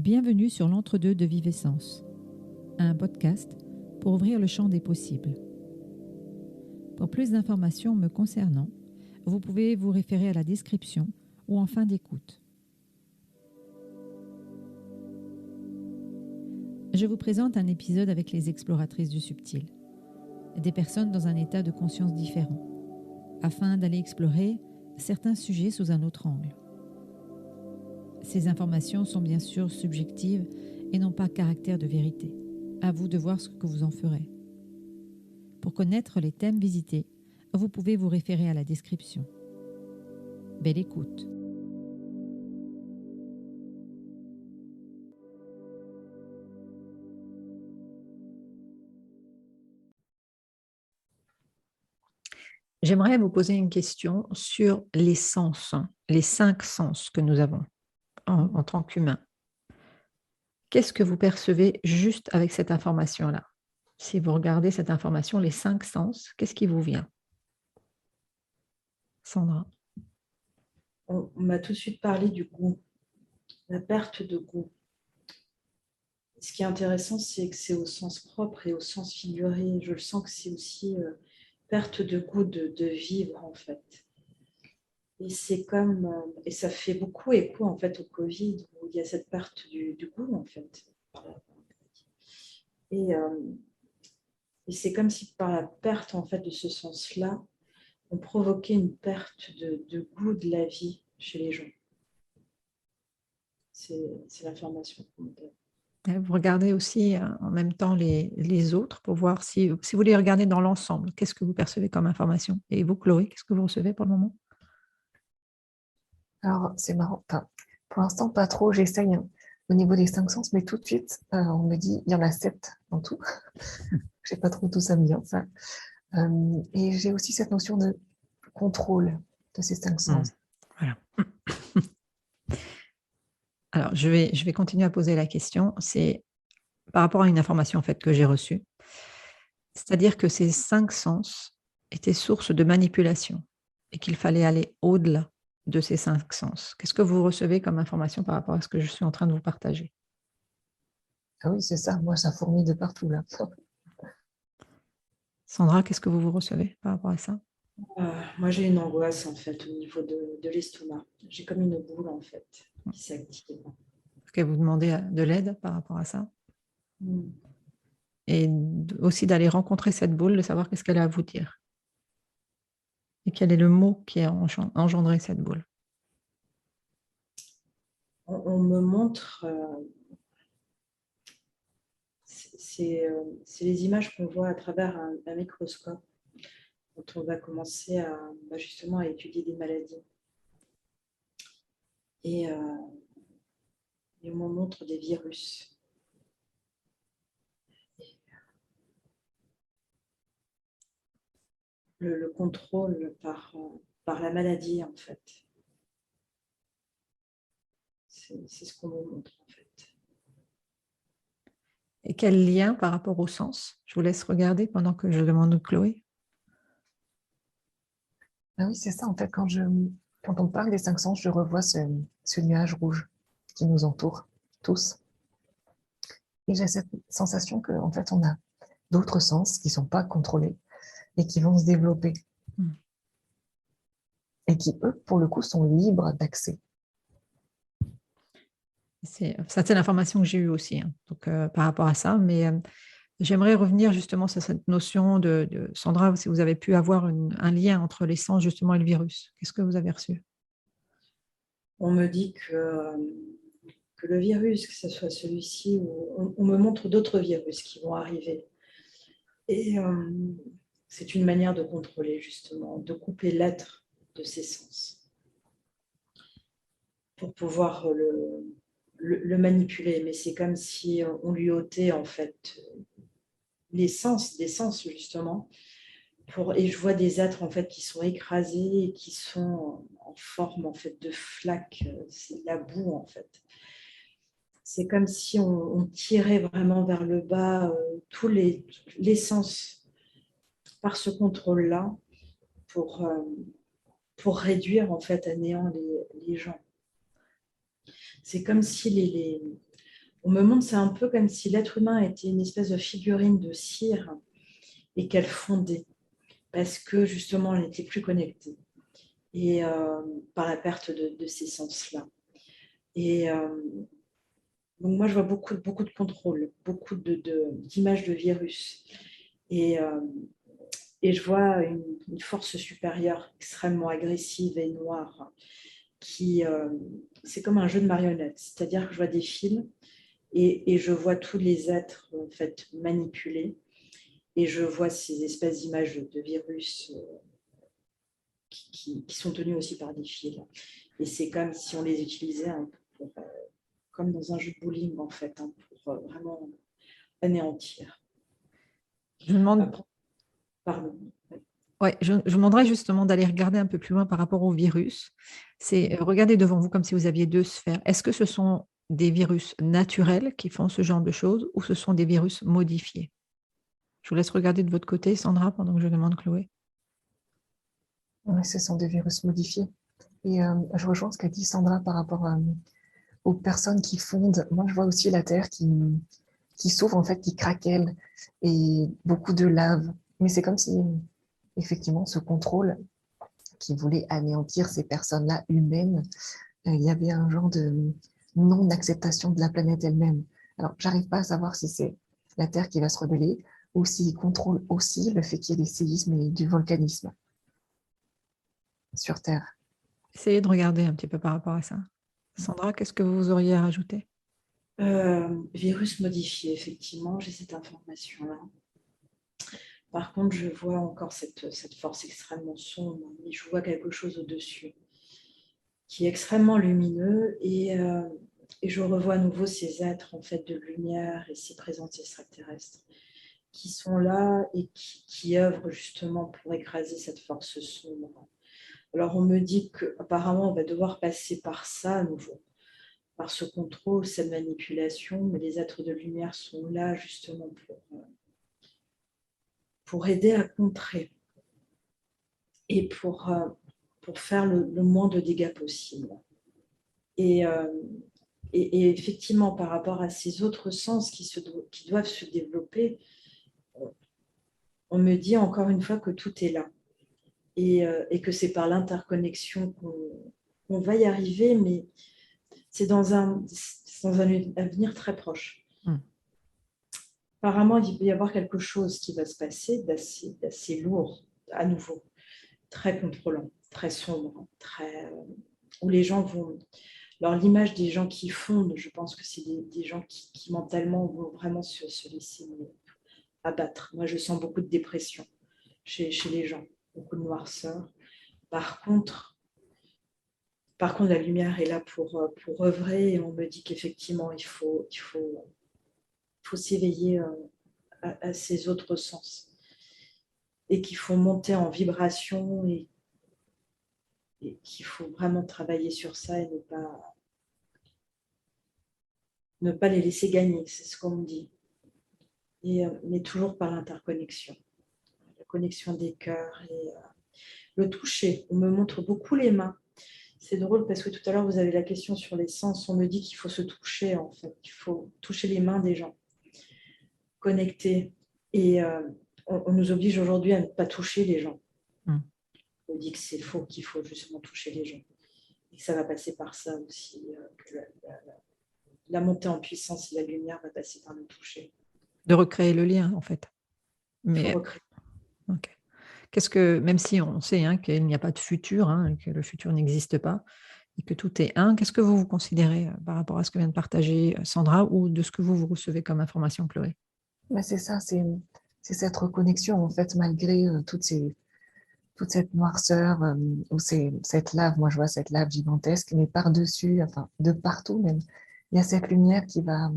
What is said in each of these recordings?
Bienvenue sur l'Entre-deux de Vivessence, un podcast pour ouvrir le champ des possibles. Pour plus d'informations me concernant, vous pouvez vous référer à la description ou en fin d'écoute. Je vous présente un épisode avec les exploratrices du subtil, des personnes dans un état de conscience différent, afin d'aller explorer certains sujets sous un autre angle. Ces informations sont bien sûr subjectives et n'ont pas caractère de vérité. À vous de voir ce que vous en ferez. Pour connaître les thèmes visités, vous pouvez vous référer à la description. Belle écoute. J'aimerais vous poser une question sur les sens, les 5 sens que nous avons en tant qu'humains. Qu'est-ce que vous percevez juste avec cette information-là? Si vous regardez cette information, les 5 sens, qu'est-ce qui vous vient? Sandra? On m'a tout de suite parlé du goût, la perte de goût. Ce qui est intéressant, c'est que c'est au sens propre et au sens figuré. Je le sens que c'est aussi perte de goût de vivre, en fait. Et c'est comme, et ça fait beaucoup écho, en fait, au Covid, où il y a cette perte du goût, en fait. Et, euh, et c'est comme si par la perte, en fait, de ce sens-là, on provoquait une perte de goût de la vie chez les gens. C'est l'information qu'on me donne. Vous regardez aussi en même temps les autres pour voir si vous les regardez dans l'ensemble, qu'est-ce que vous percevez comme information? Et vous, Chloé, qu'est-ce que vous recevez pour le moment? Alors, c'est marrant. Enfin, pour l'instant, pas trop. J'essaye au niveau des 5 sens, mais tout de suite, on me dit il y en a 7 en tout. Je sais pas trop d'où ça me vient, ça. Et j'ai aussi cette notion de contrôle de ces 5 sens. Voilà. Alors, je vais continuer à poser la question. C'est par rapport à une information en fait que j'ai reçue. C'est-à-dire que ces 5 sens étaient source de manipulation et qu'il fallait aller au-delà de ces 5 sens. Qu'est-ce que vous recevez comme information par rapport à ce que je suis en train de vous partager? Ah oui, c'est ça. Moi, ça fourmille de partout, là. Sandra, qu'est-ce que vous recevez par rapport à ça? Moi, j'ai une angoisse, en fait, au niveau de l'estomac. J'ai comme une boule, en fait, qui s'active. Est-ce que vous demandez de l'aide par rapport à ça? Mm. Et aussi d'aller rencontrer cette boule, de savoir qu'est-ce qu'elle a à vous dire. Et quel est le mot qui a engendré cette boule? On me montre, c'est les images qu'on voit à travers un microscope quand on va commencer justement à étudier des maladies. Et on me montre des virus. Le contrôle par la maladie, en fait. C'est ce qu'on me montre, en fait. Et quel lien par rapport au sens? Je vous laisse regarder pendant que je demande à Chloé. Ah oui, c'est ça. En fait, quand on parle des 5 sens, je revois ce nuage rouge qui nous entoure tous. Et j'ai cette sensation qu'en fait, on a d'autres sens qui ne sont pas contrôlés et qui vont se développer. Et qui, eux, pour le coup, sont libres d'accès. C'est l'information que j'ai eue aussi, hein, donc, par rapport à ça. Mais j'aimerais revenir justement sur cette notion de Sandra, si vous avez pu avoir un lien entre les sens justement et le virus. Qu'est-ce que vous avez reçu? On me dit que le virus, que ce soit celui-ci, ou on me montre d'autres virus qui vont arriver. Et c'est une manière de contrôler, justement, de couper l'être de ses sens pour pouvoir le manipuler. Mais c'est comme si on lui ôtait, en fait, l'essence des sens, justement. Et je vois des êtres, en fait, qui sont écrasés et qui sont en forme, en fait, de flaques. C'est de la boue, en fait. C'est comme si on tirait vraiment vers le bas tous les sens par ce contrôle-là pour réduire en fait à néant les gens. C'est comme si on me montre, c'est un peu comme si l'être humain était une espèce de figurine de cire et qu'elle fondait parce que justement, elle n'était plus connectée et par la perte de ces sens-là. Et donc moi, je vois beaucoup de contrôle, beaucoup d'images de virus. Et, et je vois une force supérieure extrêmement agressive et noire qui, c'est comme un jeu de marionnettes. C'est-à-dire que je vois des fils et je vois tous les êtres en fait manipulés et je vois ces espèces d'images de virus qui sont tenues aussi par des fils. Et c'est comme si on les utilisait un peu comme dans un jeu de bowling en fait, pour vraiment anéantir. Je me demande, Après, pardon. ouais, je demanderais justement d'aller regarder un peu plus loin par rapport au virus. C'est regardez devant vous comme si vous aviez deux sphères. Est-ce que ce sont des virus naturels qui font ce genre de choses ou ce sont des virus modifiés? Je vous laisse regarder de votre côté, Sandra, pendant que je demande Chloé. Oui, ce sont des virus modifiés. Et je rejoins ce qu'a dit Sandra par rapport aux personnes qui fondent. Moi, je vois aussi la terre qui s'ouvre, en fait, qui craquelle et beaucoup de lave. Mais c'est comme si, effectivement, ce contrôle qui voulait anéantir ces personnes-là humaines, il y avait un genre de non-acceptation de la planète elle-même. Alors, j'arrive pas à savoir si c'est la Terre qui va se rebeller ou s'il contrôle aussi le fait qu'il y ait des séismes et du volcanisme sur Terre. Essayez de regarder un petit peu par rapport à ça. Sandra, qu'est-ce que vous auriez à rajouter? Virus modifié, effectivement, j'ai cette information-là. Par contre, je vois encore cette force extrêmement sombre, mais je vois quelque chose au-dessus qui est extrêmement lumineux et je revois à nouveau ces êtres en fait de lumière et ces présences extraterrestres qui sont là et qui œuvrent justement pour écraser cette force sombre. Alors on me dit qu'apparemment on va devoir passer par ça à nouveau, par ce contrôle, cette manipulation, mais les êtres de lumière sont là justement pour aider à contrer et pour faire le moins de dégâts possible. Et, et effectivement, par rapport à ces autres sens qui doivent se développer, on me dit encore une fois que tout est là et que c'est par l'interconnexion qu'on va y arriver, mais c'est dans un avenir très proche. Apparemment, il peut y avoir quelque chose qui va se passer d'assez lourd, à nouveau, très contrôlant, très sombre, où les gens vont... Alors, l'image des gens qui fondent, je pense que c'est des gens qui mentalement vont vraiment se laisser abattre. Moi, je sens beaucoup de dépression chez les gens, beaucoup de noirceur. Par contre, la lumière est là pour œuvrer et on me dit qu'effectivement, il faut s'éveiller à ces autres sens et qu'il faut monter en vibration et qu'il faut vraiment travailler sur ça et ne pas les laisser gagner, c'est ce qu'on me dit. Mais toujours par l'interconnexion, la connexion des cœurs et le toucher. On me montre beaucoup les mains. C'est drôle parce que tout à l'heure, vous avez la question sur les sens. On me dit qu'il faut se toucher, en fait. Il faut toucher les mains des gens, connecter. Et on nous oblige aujourd'hui à ne pas toucher les gens. On dit que c'est faux, qu'il faut justement toucher les gens. Et que ça va passer par ça aussi, que la montée en puissance et la lumière va passer par le toucher. De recréer le lien, en fait. Il faut Mais recréer. ok. Qu'est-ce que, même si on sait qu'il n'y a pas de futur, que le futur n'existe pas, et que tout est un, qu'est-ce que vous considérez par rapport à ce que vient de partager Sandra ou de ce que vous recevez comme information, Chloé? Mais c'est ça, c'est cette reconnexion, en fait, malgré toute cette noirceur ou cette lave. Moi, je vois cette lave gigantesque, mais par-dessus, enfin, de partout même, il y a cette lumière qui va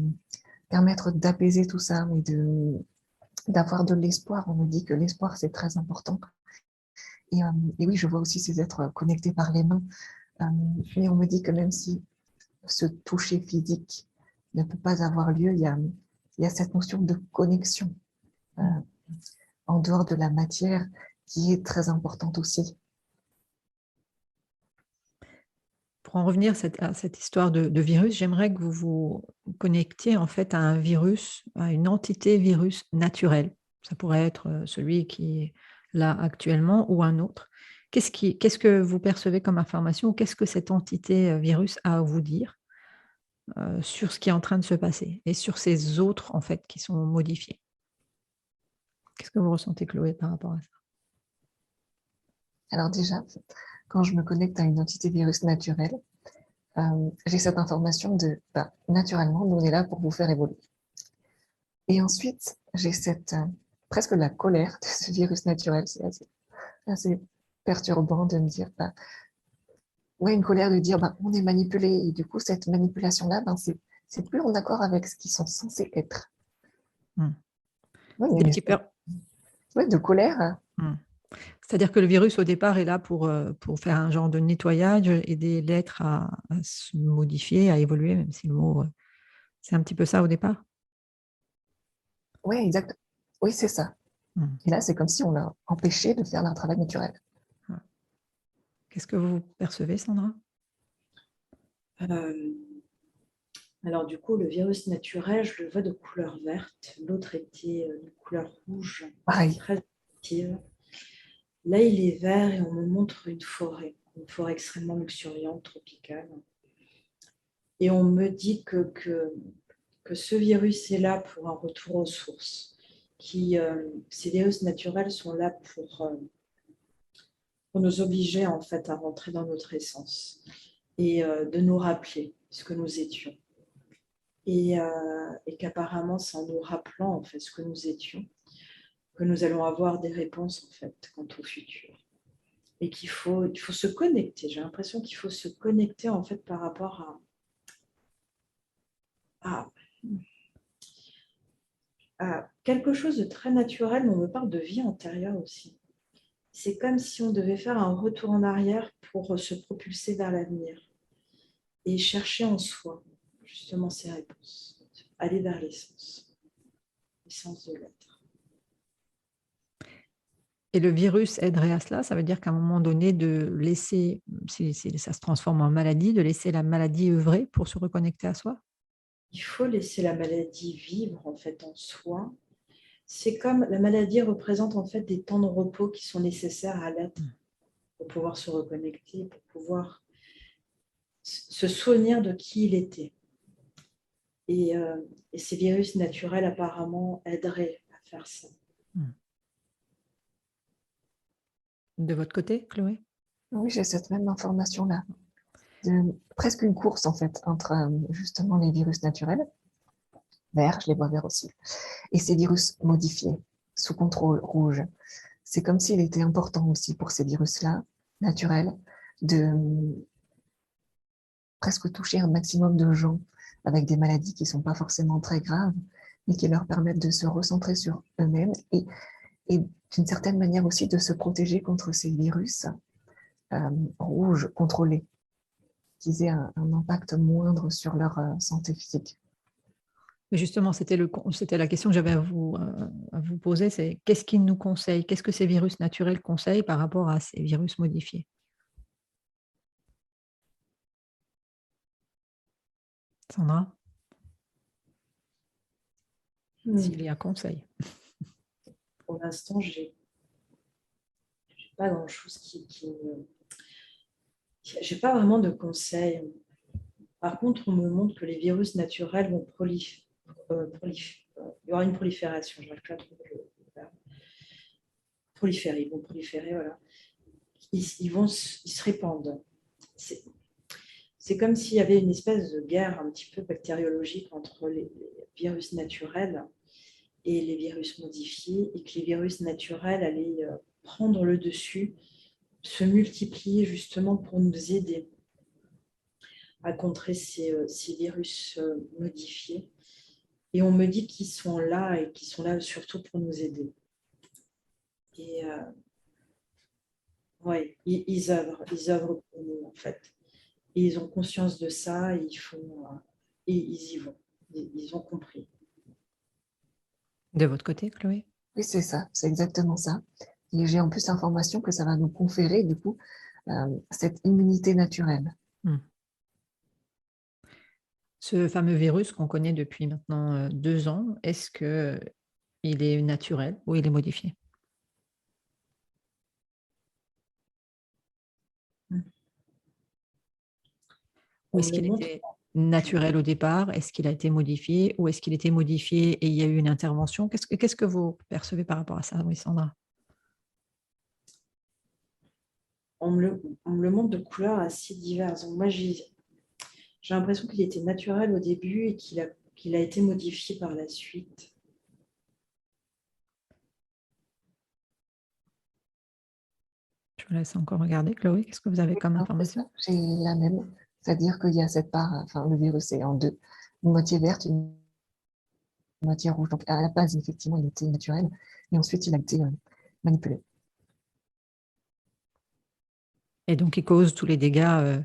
permettre d'apaiser tout ça et d'avoir de l'espoir. On me dit que l'espoir, c'est très important. Et, et oui, je vois aussi ces êtres connectés par les mains. Mais on me dit que même si ce toucher physique ne peut pas avoir lieu, il y a cette notion de connexion en dehors de la matière qui est très importante aussi. pour en revenir à cette histoire de virus, j'aimerais que vous vous connectiez en fait à un virus, à une entité virus naturelle. Ça pourrait être celui qui est là actuellement ou un autre. Qu'est-ce que vous percevez comme information ou qu'est-ce que cette entité virus a à vous dire sur ce qui est en train de se passer et sur ces autres en fait qui sont modifiés? Qu'est-ce que vous ressentez, Chloé, par rapport à ça? Alors déjà, quand je me connecte à une entité virus naturelle, j'ai cette information de naturellement, nous on est là pour vous faire évoluer. Et ensuite, j'ai cette presque la colère de ce virus naturel. C'est assez perturbant de me dire, ouais, une colère de dire, on est manipulé. Et du coup, cette manipulation-là, c'est plus en accord avec ce qu'ils sont censés être. Hmm. Ouais, C'est une petite peur. Ouais, de colère. C'est-à-dire que le virus, au départ, est là pour faire un genre de nettoyage, aider l'être à se modifier, à évoluer, même si le mot, c'est un petit peu ça au départ? Oui, exact. Oui, c'est ça. Et là, c'est comme si on l'a empêché de faire leur travail naturel. Qu'est-ce que vous percevez, Sandra? Alors du coup, le virus naturel, je le vois de couleur verte. L'autre était de couleur rouge, Pareil. très active. Là, il est vert et on me montre une forêt extrêmement luxuriante, tropicale. Et on me dit que ce virus est là pour un retour aux sources. Ces virus naturels sont là pour nous obliger en fait à rentrer dans notre essence et de nous rappeler ce que nous étions. Et qu'apparemment, c'est en nous rappelant en fait ce que nous étions que nous allons avoir des réponses en fait quant au futur. Et il faut se connecter. J'ai l'impression qu'il faut se connecter en fait par rapport à quelque chose de très naturel, mais on me parle de vie antérieure aussi. C'est comme si on devait faire un retour en arrière pour se propulser vers l'avenir et chercher en soi justement ces réponses, aller vers l'essence de l'être. Et le virus aiderait à cela? Ça veut dire qu'à un moment donné, de laisser, si ça se transforme en maladie, de laisser la maladie œuvrer pour se reconnecter à soi? Il faut laisser la maladie vivre en fait en soi. C'est comme la maladie représente en fait des temps de repos qui sont nécessaires à l'être pour pouvoir se reconnecter, pour pouvoir se souvenir de qui il était. Et ces virus naturels apparemment aideraient à faire ça. De votre côté, Chloé? Oui, j'ai cette même information-là. Presque une course, en fait, entre justement les virus naturels, verts, je les vois verts aussi, et ces virus modifiés, sous contrôle rouge. C'est comme s'il était important aussi pour ces virus-là, naturels, de presque toucher un maximum de gens avec des maladies qui ne sont pas forcément très graves, mais qui leur permettent de se recentrer sur eux-mêmes et d'une certaine manière aussi de se protéger contre ces virus rouges contrôlés, qui aient un impact moindre sur leur santé physique. Mais justement, c'était la question que j'avais à vous poser, c'est qu'est-ce qu'ils nous conseillent? Qu'est-ce que ces virus naturels conseillent par rapport à ces virus modifiés? Sandra? S'il y a conseil. Pour l'instant, je n'ai pas grand-chose qui me... Je n'ai pas vraiment de conseils. Par contre, on me montre que les virus naturels vont proliférer. Il y aura une prolifération. Je n'arrive pas à trouver le verbe. Proliférer, ils vont proliférer, voilà. Ils se répandent. C'est comme s'il y avait une espèce de guerre un petit peu bactériologique entre les virus naturels et les virus modifiés, et que les virus naturels allaient prendre le dessus, se multiplier justement pour nous aider à contrer ces virus modifiés. Et on me dit qu'ils sont là et qu'ils sont là surtout pour nous aider. Et ouais, ils œuvrent pour nous en fait. Et ils ont conscience de ça et et ils y vont. Ils ont compris. De votre côté, Chloé? Oui, c'est ça, c'est exactement ça. Et j'ai en plus l'information que ça va nous conférer, du coup, cette immunité naturelle. Ce fameux virus qu'on connaît depuis maintenant 2 ans, est-ce qu'il est naturel ou il est modifié? Ou On est-ce me le qu'il montre. était naturel au départ? Est-ce qu'il a été modifié? Ou est-ce qu'il était modifié et il y a eu une intervention? Qu'est-ce que vous percevez par rapport à ça, oui, Sandra? On me le montre de couleurs assez diverses. Donc moi, j'ai l'impression qu'il était naturel au début et qu'il a été modifié par la suite. Je vous laisse encore regarder. Chloé, qu'est-ce que vous avez comme Alors, c'est ça, information? j'ai la même. C'est-à-dire qu'il y a cette part, enfin, le virus est en deux. Une moitié verte, une moitié rouge. Donc, à la base, effectivement, il était naturel. Et ensuite, il a été manipulé. Et donc, il cause tous les dégâts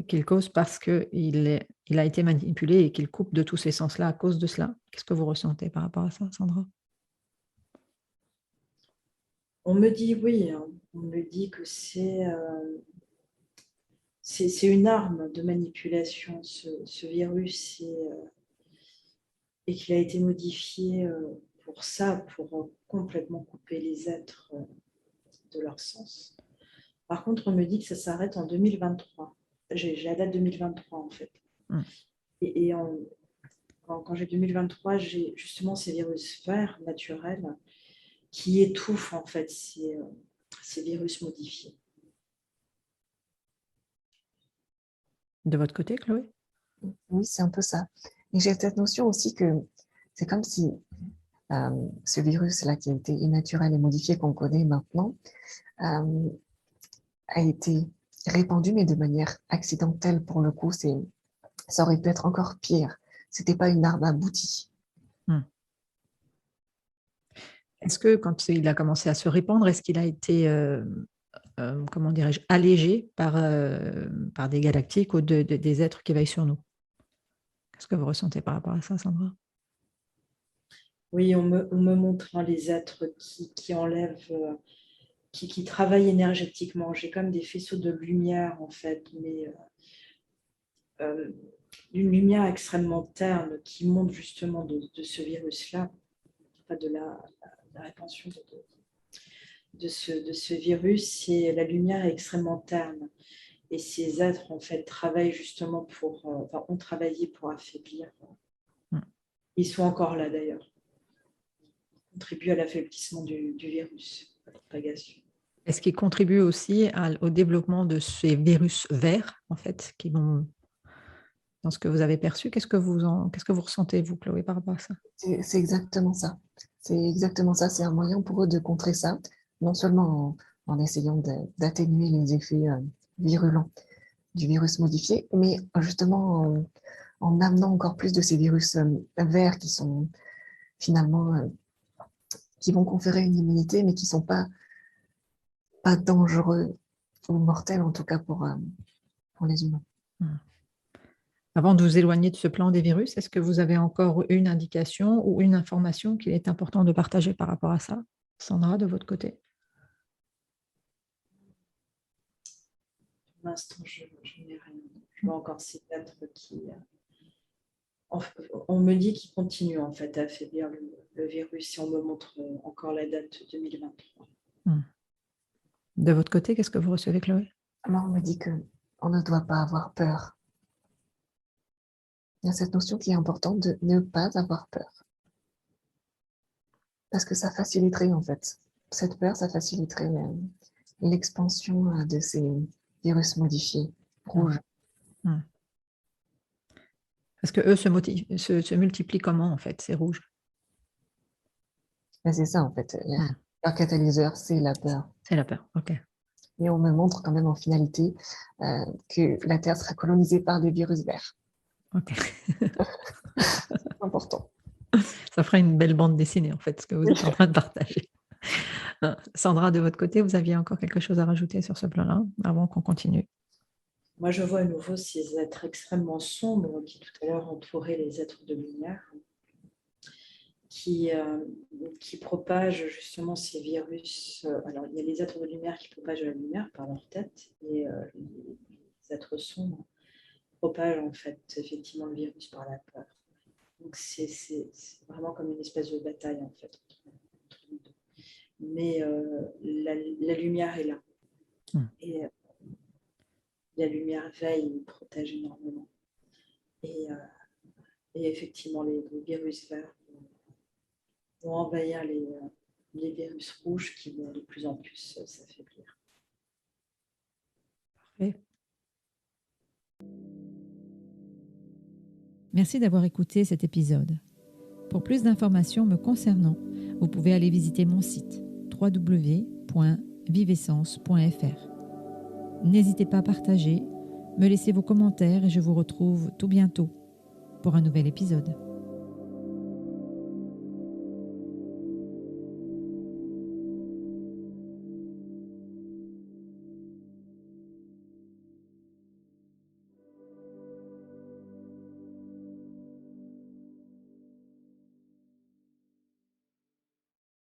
qu'il cause parce qu'il a été manipulé et qu'il coupe de tous ces sens-là à cause de cela. Qu'est-ce que vous ressentez par rapport à ça, Sandra? On me dit oui, hein. On me dit que c'est une arme de manipulation, ce virus, et qu'il a été modifié pour ça, pour complètement couper les êtres de leur sens. Par contre, on me dit que ça s'arrête en 2023. J'ai la date 2023 en fait. Mm. Et quand j'ai 2023, j'ai justement ces virus verts naturels qui étouffent en fait ces virus modifiés. De votre côté, Chloé? Oui, c'est un peu ça. Et j'ai cette notion aussi que c'est comme si ce virus-là qui a été innaturel et modifié qu'on connaît maintenant euh, a été répandu, mais de manière accidentelle pour le coup. Ça aurait pu être encore pire. C'était pas une arme aboutie. Mm. Est-ce que quand il a commencé à se répandre, est-ce qu'il a été, comment dirais-je, allégé par des galactiques ou des êtres qui veillent sur nous? Qu'est-ce que vous ressentez par rapport à ça, Sandra? Oui, on me montre les êtres qui enlèvent, qui travaillent énergétiquement. J'ai comme des faisceaux de lumière en fait, mais une lumière extrêmement terne qui monte justement de ce virus-là, enfin de la répansion de ce virus, et la lumière est extrêmement terne. Et ces êtres, en fait, travaillent justement ont travaillé pour affaiblir. Mm. Ils sont encore là, d'ailleurs. Ils contribuent à l'affaiblissement du virus, à la propagation. Est-ce qu'il contribue aussi au développement de ces virus verts, en fait, qui vont dans ce que vous avez perçu? Qu'est-ce que vous ressentez, vous, Chloé, par rapport à ça? C'est exactement ça. C'est exactement ça. C'est un moyen pour eux de contrer ça, non seulement en essayant d'atténuer les effets virulents du virus modifié, mais justement en amenant encore plus de ces virus verts qui sont finalement, qui vont conférer une immunité, mais qui ne sont pas dangereux ou mortels, en tout cas pour les humains. Mm. Avant de vous éloigner de ce plan des virus, est-ce que vous avez encore une indication ou une information qu'il est important de partager par rapport à ça? Sandra, de votre côté? Pour l'instant, je n'ai rien. Je vois encore ces êtres qui... On me dit qu'ils continuent en fait à affaiblir le virus, et on me montre encore la date 2023. De votre côté, qu'est-ce que vous recevez, Chloé? Alors, on me dit qu'on ne doit pas avoir peur. Il y a cette notion qui est importante de ne pas avoir peur. Parce que ça faciliterait, en fait, cette peur, ça faciliterait l'expansion de ces virus modifiés, rouges. Mm. Parce qu'eux se multiplient comment, en fait, ces rouges? Mais c'est ça, en fait. Leur catalyseur, c'est la peur. C'est la peur, ok. Et on me montre quand même en finalité que la Terre sera colonisée par des virus verts. Ok. Important. Ça ferait une belle bande dessinée, en fait, ce que vous êtes en train de partager. Sandra, de votre côté, vous aviez encore quelque chose à rajouter sur ce plan-là, avant qu'on continue? Moi, je vois à nouveau ces êtres extrêmement sombres qui tout à l'heure entouraient les êtres de lumière, qui propagent justement ces virus. Alors, il y a les êtres de lumière qui propagent la lumière par leur tête, et les êtres sombres propage en fait effectivement le virus par la peur. Donc c'est vraiment comme une espèce de bataille en fait entre nous deux. Mais la lumière est là. Et la lumière veille, protège énormément. Et effectivement, les virus verts vont envahir les virus rouges qui vont de plus en plus s'affaiblir. Parfait. Merci d'avoir écouté cet épisode. Pour plus d'informations me concernant, vous pouvez aller visiter mon site www.vivessence.fr. N'hésitez pas à partager, me laisser vos commentaires et je vous retrouve tout bientôt pour un nouvel épisode.